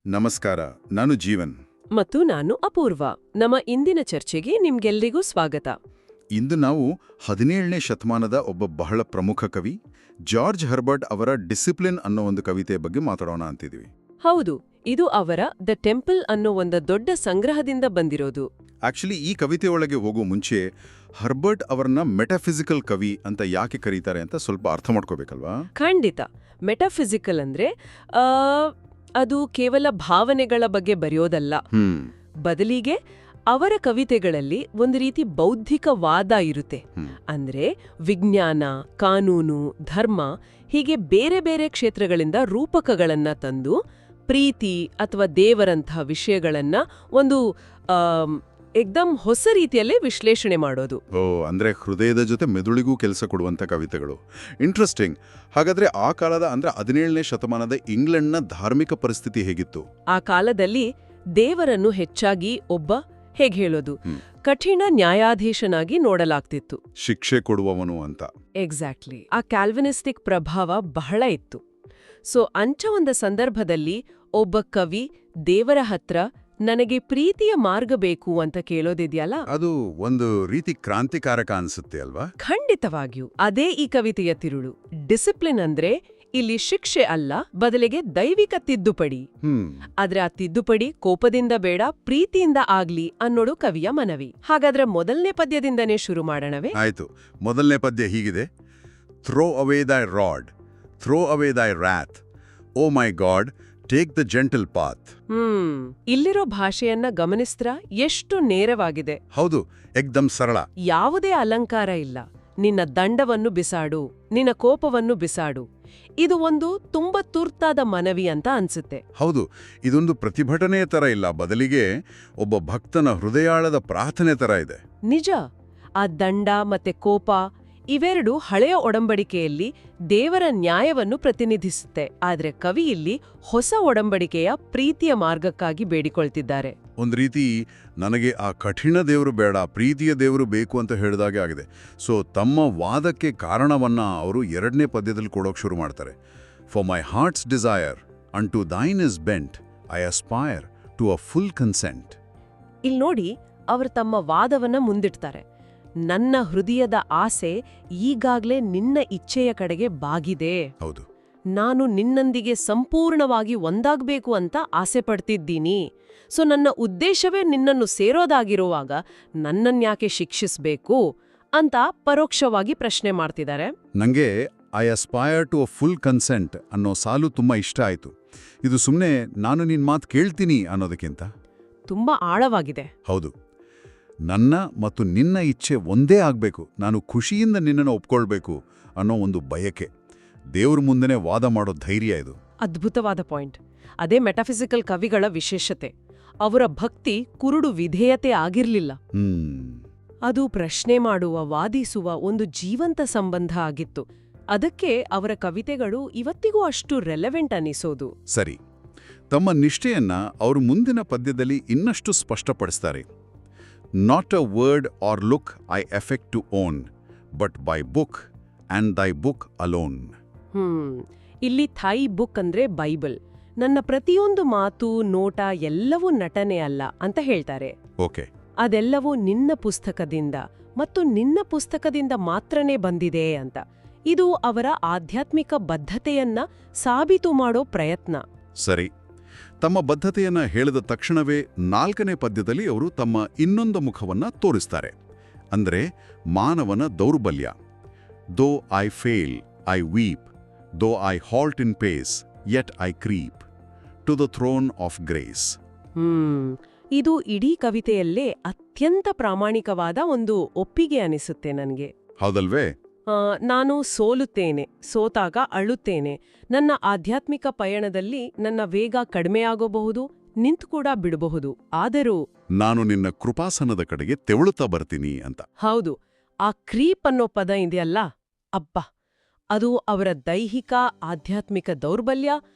ನಮಸ್ಕಾರ, ನಾನು ಜೀವನ್. ಮತ್ತು ನಾನು ಅಪೂರ್ವ. ನಮ್ಮ ಇಂದಿನ ಚರ್ಚೆಗೆ ನಿಮ್ಗೆಲ್ರಿಗೂ ಸ್ವಾಗತ. ಇಂದು ನಾವು 17ನೇ ಶತಮಾನದ ಒಬ್ಬ ಬಹಳ ಪ್ರಮುಖ ಕವಿ ಜಾರ್ಜ್ ಹರ್ಬರ್ಟ್ ಅವರ ಡಿಸಿಪ್ಲಿನ್ ಅನ್ನೋ ಒಂದು ಕವಿತೆಯ ಬಗ್ಗೆ ಮಾತಾಡೋಣ ಅಂತಿದ್ವಿ. ಹೌದು, ಇದು ಅವರ ದ ಟೆಂಪಲ್ ಅನ್ನೋ ಒಂದು ದೊಡ್ಡ ಸಂಗ್ರಹದಿಂದ ಬಂದಿರೋದು. ಆಕ್ಚುಲಿ ಈ ಕವಿತೆಯೊಳಗೆ ಹೋಗೋ ಮುಂಚೆ ಹರ್ಬರ್ಟ್ ಅವರನ್ನ ಮೆಟಾಫಿಸಿಕಲ್ ಕವಿ ಅಂತ ಯಾಕೆ ಕರೀತಾರೆ ಅಂತ ಸ್ವಲ್ಪ ಅರ್ಥ ಮಾಡ್ಕೋಬೇಕಲ್ವಾ? ಖಂಡಿತ. ಮೆಟಾಫಿಸಿಕಲ್ ಅಂದ್ರೆ ಅದು ಕೇವಲ ಭಾವನೆಗಳ ಬಗ್ಗೆ ಬರೆಯೋದಲ್ಲ. ಬದಲಿಗೆ ಅವರ ಕವಿತೆಗಳಲ್ಲಿ ಒಂದು ರೀತಿ ಬೌದ್ಧಿಕ ವಾದ ಇರುತ್ತೆ. ಅಂದ್ರೆ ವಿಜ್ಞಾನ, ಕಾನೂನು, ಧರ್ಮ ಹೀಗೆ ಬೇರೆ ಬೇರೆ ಕ್ಷೇತ್ರಗಳಿಂದ ರೂಪಕಗಳನ್ನ ತಂದು ಪ್ರೀತಿ ಅಥವಾ ದೇವರಂಥ ವಿಷಯಗಳನ್ನ ಒಂದು ಏಕ್ದಮ್ ಹೊಸ ರೀತಿಯಲ್ಲೇ ವಿಶ್ಲೇಷಣೆ ಮಾಡೋದು. ಅಂದ್ರೆ ಹೃದಯದ ಜೊತೆ ಮೆದುಳಿಗೂ ಕೆಲಸ ಕೊಡುವಂತ ಕವಿತೆಗಳು. ಇಂಟ್ರೆಸ್ಟಿಂಗ್. ಹಾಗಾದ್ರೆ ಆ ಕಾಲದ ಅಂದ್ರೆ 17ನೇ ಶತಮಾನದ ಇಂಗ್ಲೆಂಡ್ನ ಧಾರ್ಮಿಕ ಪರಿಸ್ಥಿತಿ ಹೇಗಿತ್ತು? ಆ ಕಾಲದಲ್ಲಿ ದೇವರನ್ನು ಹೆಚ್ಚಾಗಿ ಒಬ್ಬ ಹೇಗೆ ಹೇಳೋದು, ಕಠಿಣ ನ್ಯಾಯಾಧೀಶನಾಗಿ ನೋಡಲಾಗ್ತಿತ್ತು. ಶಿಕ್ಷೆ ಕೊಡುವವನು ಅಂತ. ಎಕ್ಸಾಕ್ಟ್ಲಿ. ಆ ಕ್ಯಾಲ್ವಿನಿಸ್ಟಿಕ್ ಪ್ರಭಾವ ಬಹಳ ಇತ್ತು. ಸೊ ಅಂಚ ಒಂದು ಸಂದರ್ಭದಲ್ಲಿ ಒಬ್ಬ ಕವಿ ದೇವರ ಹತ್ರ ನನಗೆ ಪ್ರೀತಿಯ ಮಾರ್ಗ ಬೇಕು ಅಂತ ಕೇಳೋದಿದೆಯಲ್ಲ, ಅದು ಒಂದು ರೀತಿ ಕ್ರಾಂತಿಕಾರಕ ಅನ್ಸುತ್ತೆ ಅಲ್ವಾ? ಖಂಡಿತವಾಗಿಯೂ ಅದೇ ಈ ಕವಿತೆಯ ತಿರುಳು. ಡಿಸಿಪ್ಲಿನ್ ಅಂದ್ರೆ ಇಲ್ಲಿ ಶಿಕ್ಷೆ ಅಲ್ಲ, ಬದಲಿಗೆ ದೈವಿಕ ತಿದ್ದುಪಡಿ. ಆದ್ರೆ ಆ ತಿದ್ದುಪಡಿ ಕೋಪದಿಂದ ಬೇಡ, ಪ್ರೀತಿಯಿಂದ ಆಗ್ಲಿ ಅನ್ನೋದು ಕವಿಯ ಮನವಿ. ಹಾಗಾದ್ರೆ ಮೊದಲನೇ ಪದ್ಯದಿಂದನೇ ಶುರು ಮಾಡೋಣವೇ? ಆಯ್ತು. ಮೊದಲನೇ ಪದ್ಯ ಹೀಗಿದೆ: throw away thy rod, throw away thy wrath, O my God, take the gentle path. ಇಲ್ಲಿರೋ ಭಾಷೆಯನ್ನ ಗಮನಿಸ್ತ್ರಾ? ಎಷ್ಟು ನೇರವಾಗಿದೆ. ಹೌದು, ಎಕ್ದಮ್ ಸರಳ. ಯಾವುದೇ ಅಲಂಕಾರ ಇಲ್ಲ. ನಿನ್ನ ದಂಡವನ್ನು ಬಿಸಾಡು, ನಿನ್ನ ಕೋಪವನ್ನು ಬಿಸಾಡು. ಇದು ಒಂದು ತುಂಬಾ ತುರ್ತಾದ ಮನವಿ ಅಂತ ಅನ್ಸುತ್ತೆ. ಹೌದು, ಇದೊಂದು ಪ್ರತಿಭಟನೆಯ ತರ ಇಲ್ಲ, ಬದಲಿಗೆ ಒಬ್ಬ ಭಕ್ತನ ಹೃದಯಾಳದ ಪ್ರಾರ್ಥನೆ ತರ ಇದೆ. ನಿಜ. ಆ ದಂಡ ಮತ್ತೆ ಕೋಪ ಇವೆರಡು ಹಳೆಯ ಒಡಂಬಡಿಕೆಯಲ್ಲಿ ದೇವರ ನ್ಯಾಯವನ್ನು ಪ್ರತಿನಿಧಿಸುತ್ತೆ. ಆದ್ರೆ ಕವಿ ಇಲ್ಲಿ ಹೊಸ ಒಡಂಬಡಿಕೆಯ ಪ್ರೀತಿಯ ಮಾರ್ಗಕ್ಕಾಗಿ ಬೇಡಿಕೊಳ್ತಿದ್ದಾರೆ. ಒಂದು ರೀತಿ ನನಗೆ ಆ ಕಠಿಣ ದೇವರು ಬೇಡ, ಪ್ರೀತಿಯ ದೇವರು ಬೇಕು ಅಂತ ಹೇಳಿದಾಗೆ ಆಗಿದೆ. ಸೊ ತಮ್ಮ ವಾದಕ್ಕೆ ಕಾರಣವನ್ನ ಅವರು 2ನೇ ಪದ್ಯದಲ್ಲಿ ಕೊಡೋಕೆ ಶುರು ಮಾಡ್ತಾರೆ. For my heart's desire and to thine is bent, I aspire to a full consent. ಇಲ್ಲಿ ನೋಡಿ, ಅವರು ತಮ್ಮ ವಾದವನ್ನ ಮುಂದಿಡ್ತಾರೆ. ನನ್ನ ಹೃದಯದ ಆಸೆ ಈಗಾಗ್ಲೇ ನಿನ್ನ ಇಚ್ಛೆಯ ಕಡೆಗೆ ಬಾಗಿದೆ. ಹೌದು, ನಾನು ನಿನ್ನೊಂದಿಗೆ ಸಂಪೂರ್ಣವಾಗಿ ಒಂದಾಗಬೇಕು ಅಂತ ಆಸೆ ಪಡ್ತಿದ್ದೀನಿ. ಸೊ ನನ್ನ ಉದ್ದೇಶವೇ ನಿನ್ನನ್ನು ಸೇರೋದಾಗಿರುವಾಗ ನನ್ನನ್ಯಾಕೆ ಶಿಕ್ಷಿಸ್ಬೇಕು ಅಂತ ಪರೋಕ್ಷವಾಗಿ ಪ್ರಶ್ನೆ ಮಾಡ್ತಿದ್ದಾರೆ. ನಂಗೆ I aspire to a full consent ಅನ್ನೋ ಸಾಲು ತುಂಬಾ ಇಷ್ಟ ಆಯ್ತು. ಇದು ಸುಮ್ಮನೆ ನಾನು ನಿನ್ ಮಾತು ಕೇಳ್ತೀನಿ ಅನ್ನೋದಕ್ಕಿಂತ ತುಂಬಾ ಆಳವಾಗಿದೆ. ಹೌದು, ನನ್ನ ಮತ್ತು ನಿನ್ನ ಇಚ್ಛೆ ಒಂದೇ ಆಗ್ಬೇಕು, ನಾನು ಖುಷಿಯಿಂದ ನಿನ್ನನ್ನು ಒಪ್ಕೊಳ್ಬೇಕು ಅನ್ನೋ ಒಂದು ಬಯಕೆ. ದೇವ್ರ ಮುಂದೆನೇ ವಾದ ಮಾಡೋ ಧೈರ್ಯ ಇದು. ಅದ್ಭುತವಾದ ಪಾಯಿಂಟ್. ಅದೇ ಮೆಟಾಫಿಸಿಕಲ್ ಕವಿಗಳ ವಿಶೇಷತೆ. ಅವರ ಭಕ್ತಿ ಕುರುಡು ವಿಧೇಯತೆ ಆಗಿರ್ಲಿಲ್ಲ. ಅದು ಪ್ರಶ್ನೆ ಮಾಡುವ, ವಾದಿಸುವ ಒಂದು ಜೀವಂತ ಸಂಬಂಧ ಆಗಿತ್ತು. ಅದಕ್ಕೆ ಅವರ ಕವಿತೆಗಳು ಇವತ್ತಿಗೂ ಅಷ್ಟು ರೆಲೆವೆಂಟ್ ಅನಿಸೋದು. ಸರಿ, ತಮ್ಮ ನಿಷ್ಠೆಯನ್ನ ಅವರು ಮುಂದಿನ ಪದ್ಯದಲ್ಲಿ ಇನ್ನಷ್ಟು ಸ್ಪಷ್ಟಪಡಿಸ್ತಾರೆ. Not a word or look I affect to own, but by book and thy book alone. ಇಲ್ಲಿ ಥೈ ಬುಕ್ ಅಂದ್ರೆ ಬೈಬಲ್. ನನ್ನ ಪ್ರತಿಯೊಂದು ಮಾತು, ನೋಟ ಎಲ್ಲವೂ ನಟನೆ ಅಲ್ಲ ಅಂತ ಹೇಳ್ತಾರೆ. ಓಕೆ, ಅದೆಲ್ಲವೂ ನಿನ್ನ ಪುಸ್ತಕದಿಂದ ಮತ್ತು ನಿನ್ನ ಪುಸ್ತಕದಿಂದ ಮಾತ್ರನೇ ಬಂದಿದೆ ಅಂತ. ಇದು ಅವರ ಆಧ್ಯಾತ್ಮಿಕ ಬದ್ಧತೆಯನ್ನ ಸಾಬೀತು ಮಾಡೋ ಪ್ರಯತ್ನ. ಸರಿ, ತಮ್ಮ ಬದ್ಧತೆಯನ್ನ ಹೇಳಿದ ತಕ್ಷಣವೇ 4ನೇ ಪದ್ಯದಲ್ಲಿ ಅವರು ತಮ್ಮ ಇನ್ನೊಂದು ಮುಖವನ್ನ ತೋರಿಸ್ತಾರೆ. ಅಂದ್ರೆ ಮಾನವನ ದೌರ್ಬಲ್ಯ. Though I fail, I weep, though I halt in pace, yet I creep to the throne of grace. ಇದು ಇಡೀ ಕವಿತೆಯಲ್ಲೇ ಅತ್ಯಂತ ಪ್ರಾಮಾಣಿಕವಾದ ಒಂದು ಒಪ್ಪಿಗೆ ಅನಿಸುತ್ತೆ ನನಗೆ. ಹೌದಲ್ವೇ? ನಾನು ಸೋಲುತ್ತೇನೆ, ಸೋತಾಗ ಅಳುತ್ತೇನೆ. ನನ್ನ ಆಧ್ಯಾತ್ಮಿಕ ಪಯಣದಲ್ಲಿ ನನ್ನ ವೇಗ ಕಡಿಮೆಯಾಗಬಹುದು, ನಿಂತು ಕೂಡ ಬಿಡಬಹುದು. ಆದರೂ ನಾನು ನಿನ್ನ ಕೃಪಾಸನದ ಕಡೆಗೆ ತೆವಳುತ್ತಾ ಬರ್ತೀನಿ ಅಂತ. ಹೌದು, ಆ ಕ್ರೀಪ್ ಅನ್ನೋ ಪದ ಇದೆಯಲ್ಲ, ಅಬ್ಬಾ, ಅದು ಅವರ ದೈಹಿಕ ಆಧ್ಯಾತ್ಮಿಕ ದೌರ್ಬಲ್ಯ,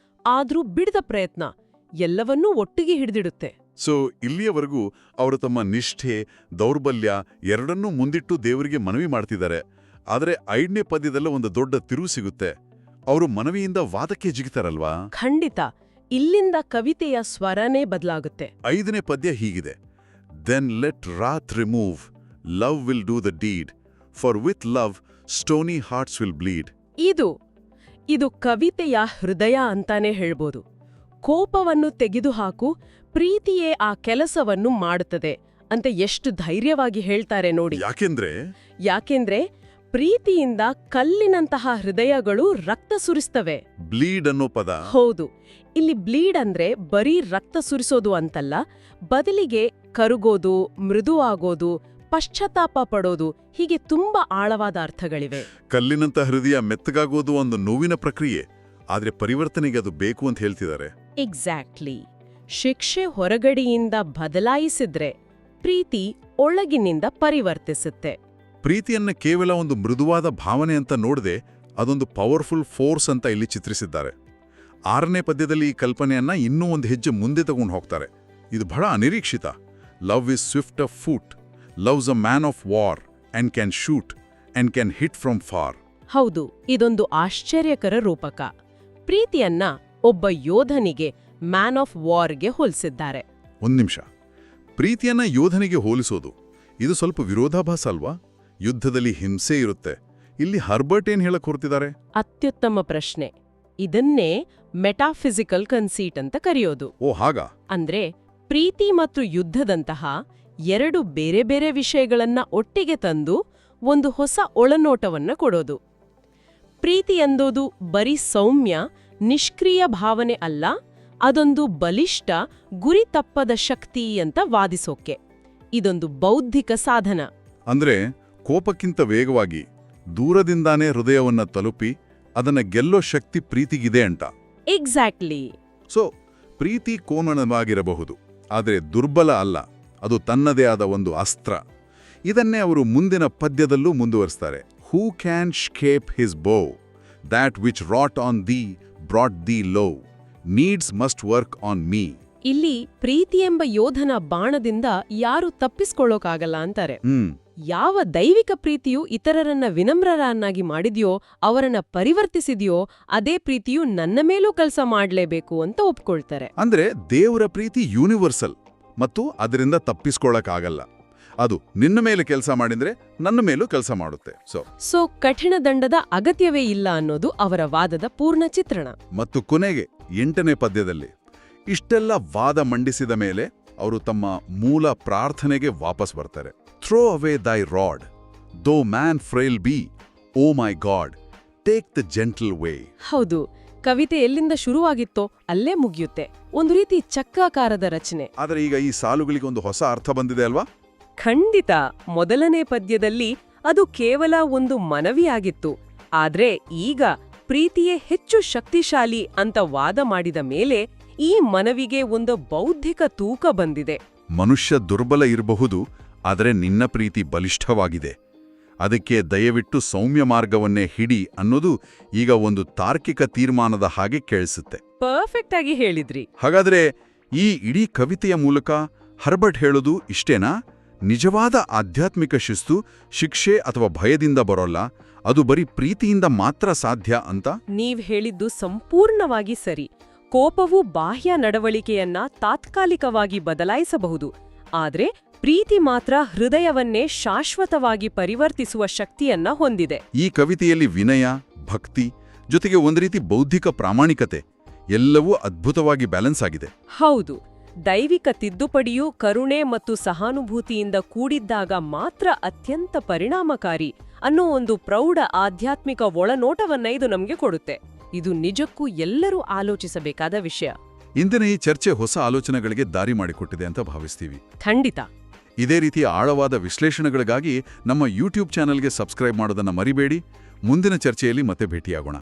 ಆದ್ರೂ ಬಿಡದ ಪ್ರಯತ್ನ ಎಲ್ಲವನ್ನೂ ಒಟ್ಟಿಗೆ ಹಿಡಿದಿಡುತ್ತೆ. ಸೊ ಇಲ್ಲಿಯವರೆಗೂ ಅವರು ತಮ್ಮ ನಿಷ್ಠೆ, ದೌರ್ಬಲ್ಯ ಎರಡನ್ನೂ ಮುಂದಿಟ್ಟು ದೇವರಿಗೆ ಮನವಿ ಮಾಡ್ತಿದ್ದಾರೆ. ಆದರೆ 5ನೇ ಪದ್ಯದಲ್ಲ ಒಂದು ದೊಡ್ಡ ತಿರುವು ಸಿಗುತ್ತೆ. ಅವರು ಮನವಿಯಿಂದ ವಾದಕ್ಕೆ ಜಿಗಿತಾರಲ್ವಾ? ಖಂಡಿತ. ಇಲ್ಲಿಂದ ಕವಿತೆಯ ಸ್ವರನೇ ಬದಲಾಗುತ್ತೆ. 5ನೇ ಪದ್ಯ ಹೀಗಿದೆ: then let wrath remove, love will do the deed, for with love stony hearts will bleed. ಇದು ಕವಿತೆಯ ಹೃದಯ ಅಂತಾನೆ ಹೇಳ್ಬೋದು. ಕೋಪವನ್ನು ತೆಗೆದುಹಾಕು, ಪ್ರೀತಿಯೇ ಆ ಕೆಲಸವನ್ನು ಮಾಡುತ್ತದೆ ಅಂತ ಎಷ್ಟು ಧೈರ್ಯವಾಗಿ ಹೇಳ್ತಾರೆ ನೋಡಿ. ಯಾಕೆಂದ್ರೆ ಪ್ರೀತಿಯಿಂದ ಕಲ್ಲಿನಂತಹ ಹೃದಯಗಳು ರಕ್ತ ಸುರಿಸ್ತವೆ. ಬ್ಲೀಡ್ ಅನ್ನೋ ಪದ. ಹೌದು, ಇಲ್ಲಿ ಬ್ಲೀಡ್ ಅಂದ್ರೆ ಬರೀ ರಕ್ತ ಸುರಿಸೋದು ಅಂತಲ್ಲ, ಬದಲಿಗೆ ಕರುಗೋದು, ಮೃದುವಾಗೋದು, ಪಶ್ಚಾತ್ತಾಪ ಪಡೋದು, ಹೀಗೆ ತುಂಬಾ ಆಳವಾದ ಅರ್ಥಗಳಿವೆ. ಕಲ್ಲಿನಂತ ಹೃದಯ ಮೆತ್ತಗಾಗೋದು ಒಂದು ನೋವಿನ ಪ್ರಕ್ರಿಯೆ, ಆದ್ರೆ ಪರಿವರ್ತನೆಗೆ ಅದು ಬೇಕು ಅಂತ ಹೇಳ್ತಿದ್ದಾರೆ. ಎಕ್ಸಾಕ್ಟ್ಲಿ. ಶಿಕ್ಷೆ ಹೊರಗಡೆಯಿಂದ ಬದಲಾಯಿಸಿದ್ರೆ ಪ್ರೀತಿ ಒಳಗಿನಿಂದ ಪರಿವರ್ತಿಸುತ್ತೆ. ಪ್ರೀತಿಯನ್ನ ಕೇವಲ ಒಂದು ಮೃದುವಾದ ಭಾವನೆ ಅಂತ ನೋಡದೆ ಅದೊಂದು ಪವರ್ಫುಲ್ ಫೋರ್ಸ್ ಅಂತ ಇಲ್ಲಿ ಚಿತ್ರಿಸಿದ್ದಾರೆ. 6ನೇ ಪದ್ಯದಲ್ಲಿ ಈ ಕಲ್ಪನೆಯನ್ನ ಇನ್ನೂ ಒಂದು ಹೆಜ್ಜೆ ಮುಂದೆ ತಗೊಂಡು ಹೋಗ್ತಾರೆ. ಇದು ಬಹಳ ಅನಿರೀಕ್ಷಿತ. Love is Swift of foot, loves a man of war and can shoot and can hit from for. ಹೌದು, ಇದೊಂದು ಆಶ್ಚರ್ಯಕರ ರೂಪಕ. ಪ್ರೀತಿಯನ್ನ ಒಬ್ಬ ಯೋಧನಿಗೆ ಮ್ಯಾನ್ ಆಫ್ ವಾರ್ಗೆ ಹೋಲಿಸಿದ್ದಾರೆ. ಒಂದ್ ನಿಮಿಷ, ಪ್ರೀತಿಯನ್ನ ಯೋಧನಿಗೆ ಹೋಲಿಸೋದು ಇದು ಸ್ವಲ್ಪ ವಿರೋಧಾಭಾಸ ಅಲ್ವಾ? ಯುದ್ಧದಲ್ಲಿ ಹಿಂಸೆ ಇರುತ್ತೆ. ಇಲ್ಲಿ ಹರ್ಬರ್ಟ್ ಏನ್ ಹೇಳಕ್ ಹೊರಟಿದ್ದಾರೆ? ಅತ್ಯುತ್ತಮ ಪ್ರಶ್ನೆ. ಇದನ್ನೇ ಮೆಟಾಫಿಸಿಕಲ್ ಕನ್ಸೀಟ್ ಅಂತ ಕರೆಯೋದು. ಓ ಹಾಗಾ? ಅಂದ್ರೆ ಪ್ರೀತಿ ಮತ್ತು ಯುದ್ಧದಂತಹ ಎರಡು ಬೇರೆ ಬೇರೆ ವಿಷಯಗಳನ್ನ ಒಟ್ಟಿಗೆ ತಂದು ಒಂದು ಹೊಸ ಒಳನೋಟವನ್ನ ಕೊಡೋದು. ಪ್ರೀತಿ ಎಂದೋದು ಬರೀ ಸೌಮ್ಯ, ನಿಷ್ಕ್ರಿಯ ಭಾವನೆ ಅಲ್ಲ, ಅದೊಂದು ಬಲಿಷ್ಠ, ಗುರಿ ತಪ್ಪದ ಶಕ್ತಿ ಅಂತ ವಾದಿಸೋಕೆ. ಇದೊಂದು ಬೌದ್ಧಿಕ ಸಾಧನ. ಅಂದ್ರೆ ಕೋಪಕ್ಕಿಂತ ವೇಗವಾಗಿ ದೂರದಿಂದಾನೇ ಹೃದಯವನ್ನ ತಲುಪಿ ಅದನ್ನ ಗೆಲ್ಲೋ ಶಕ್ತಿ ಪ್ರೀತಿಗಿದೆ ಅಂತ. ಎಕ್ಸಾಕ್ಟ್ಲಿ. ಸೊ ಪ್ರೀತಿ ಕೋಮಣವಾಗಿರಬಹುದು, ಆದರೆ ದುರ್ಬಲ ಅಲ್ಲ. ಅದು ತನ್ನದೇ ಆದ ಒಂದು ಅಸ್ತ್ರ. ಇದನ್ನೇ ಅವರು ಮುಂದಿನ ಪದ್ಯದಲ್ಲೂ ಮುಂದುವರಿಸ್ತಾರೆ. Who can shape his bow, that which wrought on thee brought thee low, needs must work on me. ಇಲ್ಲಿ ಪ್ರೀತಿ ಎಂಬ ಯೋಧನ ಬಾಣದಿಂದ ಯಾರು ತಪ್ಪಿಸ್ಕೊಳ್ಳೋಕಾಗಲ್ಲ ಅಂತಾರೆ. ಯಾವ ದೈವಿಕ ಪ್ರೀತಿಯು ಇತರರನ್ನ ವಿನಮ್ರರನ್ನಾಗಿ ಮಾಡಿದ್ಯೋ, ಅವರನ್ನ ಪರಿವರ್ತಿಸಿದ್ಯೋ, ಅದೇ ಪ್ರೀತಿಯು ನನ್ನ ಮೇಲೂ ಕೆಲಸ ಮಾಡ್ಲೇಬೇಕು ಅಂತ ಒಪ್ಕೊಳ್ತಾರೆ. ಅಂದ್ರೆ ದೇವರ ಪ್ರೀತಿ ಯೂನಿವರ್ಸಲ್ ಮತ್ತು ಅದರಿಂದ ತಪ್ಪಿಸ್ಕೊಳ್ಳಕ್ಕಾಗಲ್ಲ. ಅದು ನಿನ್ನ ಮೇಲೆ ಕೆಲಸ ಮಾಡಿದ್ರೆ ನನ್ನ ಮೇಲೂ ಕೆಲಸ ಮಾಡುತ್ತೆ. ಸೊ ಕಠಿಣ ದಂಡದ ಅಗತ್ಯವೇ ಇಲ್ಲ ಅನ್ನೋದು ಅವರ ವಾದದ ಪೂರ್ಣ ಚಿತ್ರಣ. ಮತ್ತು ಕೊನೆಗೆ 8ನೇ ಪದ್ಯದಲ್ಲಿ ಇಷ್ಟೆಲ್ಲ ವಾದ ಮಂಡಿಸಿದ ಮೇಲೆ ಅವರು ತಮ್ಮ ಮೂಲ ಪ್ರಾರ್ಥನೆಗೆ ವಾಪಸ್ ಬರ್ತಾರೆ. Throw away thy rod, though man frail be, oh my God, take the gentle way. ಹೌದು, ಕವಿತೆ ಎಲ್ಲಿಂದ ಶುರುವಾಗಿತ್ತೋ ಅಲ್ಲೇ ಮುಗಿಯುತ್ತೆ. ಒಂದು ರೀತಿ ಚಕ್ರಾಕಾರದ ರಚನೆ. ಆದರೆ ಈಗ ಈ ಸಾಲುಗಳಿಗೆ ಒಂದು ಹೊಸ ಅರ್ಥ ಬಂದಿದೆ ಅಲ್ವಾ? ಖಂಡಿತ. ಮೊದಲನೇ ಪದ್ಯದಲ್ಲಿ ಅದು ಕೇವಲ ಒಂದು ಮನವಿಯಾಗಿತ್ತು. ಆದ್ರೆ ಈಗ ಪ್ರೀತಿಯೇ ಹೆಚ್ಚು ಶಕ್ತಿಶಾಲಿ ಅಂತ ವಾದ ಮಾಡಿದ ಮೇಲೆ ಈ ಮನವಿಗೆ ಒಂದು ಬೌದ್ಧಿಕ ತೂಕ ಬಂದಿದೆ. ಮನುಷ್ಯ ದುರ್ಬಲ ಇರಬಹುದು, ಆದರೆ ನಿನ್ನ ಪ್ರೀತಿ ಬಲಿಷ್ಠವಾಗಿದೆ. ಅದಕ್ಕೆ ದಯವಿಟ್ಟು ಸೌಮ್ಯ ಮಾರ್ಗವನ್ನೇ ಹಿಡಿ ಅನ್ನೋದು ಈಗ ಒಂದು ತಾರ್ಕಿಕ ತೀರ್ಮಾನದ ಹಾಗೆ ಕೇಳಿಸುತ್ತೆ. ಪರ್ಫೆಕ್ಟ್ ಆಗಿ ಹೇಳಿದ್ರಿ. ಹಾಗಾದ್ರೆ ಈ ಇಡೀ ಕವಿತೆಯ ಮೂಲಕ ಹರ್ಬರ್ಟ್ ಹೇಳೋದು ಇಷ್ಟೇನಾ? ನಿಜವಾದ ಆಧ್ಯಾತ್ಮಿಕ ಶಿಸ್ತು ಶಿಕ್ಷೆ ಅಥವಾ ಭಯದಿಂದ ಬರೋಲ್ಲ, ಅದು ಬರೀ ಪ್ರೀತಿಯಿಂದ ಮಾತ್ರ ಸಾಧ್ಯ ಅಂತ? ನೀವ್ ಹೇಳಿದ್ದು ಸಂಪೂರ್ಣವಾಗಿ ಸರಿ. ಕೋಪವು ಬಾಹ್ಯ ನಡವಳಿಕೆಯನ್ನ ತಾತ್ಕಾಲಿಕವಾಗಿ ಬದಲಾಯಿಸಬಹುದು, ಆದ್ರೆ ಪ್ರೀತಿ ಮಾತ್ರ ಹೃದಯವನ್ನೇ ಶಾಶ್ವತವಾಗಿ ಪರಿವರ್ತಿಸುವ ಶಕ್ತಿಯನ್ನ ಹೊಂದಿದೆ. ಈ ಕವಿತೆಯಲ್ಲಿ ವಿನಯ, ಭಕ್ತಿ ಜೊತೆಗೆ ಒಂದು ರೀತಿ ಬೌದ್ಧಿಕ ಪ್ರಾಮಾಣಿಕತೆ ಎಲ್ಲವೂ ಅದ್ಭುತವಾಗಿ ಬ್ಯಾಲೆನ್ಸ್ ಆಗಿದೆ. ಹೌದು, ದೈವಿಕ ತಿದ್ದುಪಡಿಯು ಕರುಣೆ ಮತ್ತು ಸಹಾನುಭೂತಿಯಿಂದ ಕೂಡಿದ್ದಾಗ ಮಾತ್ರ ಅತ್ಯಂತ ಪರಿಣಾಮಕಾರಿ ಅನ್ನೋ ಒಂದು ಪ್ರೌಢ ಆಧ್ಯಾತ್ಮಿಕ ಒಳನೋಟವನ್ನ ಇದು ನಮಗೆ ಕೊಡುತ್ತೆ. ಇದು ನಿಜಕ್ಕೂ ಎಲ್ಲರೂ ಆಲೋಚಿಸಬೇಕಾದ ವಿಷಯ. ಇಂದಿನ ಈ ಚರ್ಚೆ ಹೊಸ ಆಲೋಚನೆಗಳಿಗೆ ದಾರಿ ಮಾಡಿಕೊಟ್ಟಿದೆ ಅಂತ ಭಾವಿಸ್ತೀವಿ. ಖಂಡಿತ. ಇದೇ ರೀತಿಯ ಆಳವಾದ ವಿಶ್ಲೇಷಣೆಗಳಿಗಾಗಿ ನಮ್ಮ ಯೂಟ್ಯೂಬ್ ಚಾನೆಲ್ಗೆ ಸಬ್ಸ್ಕ್ರೈಬ್ ಮಾಡೋದನ್ನ ಮರಿಬೇಡಿ. ಮುಂದಿನ ಚರ್ಚೆಯಲ್ಲಿ ಮತ್ತೆ ಭೇಟಿಯಾಗೋಣ.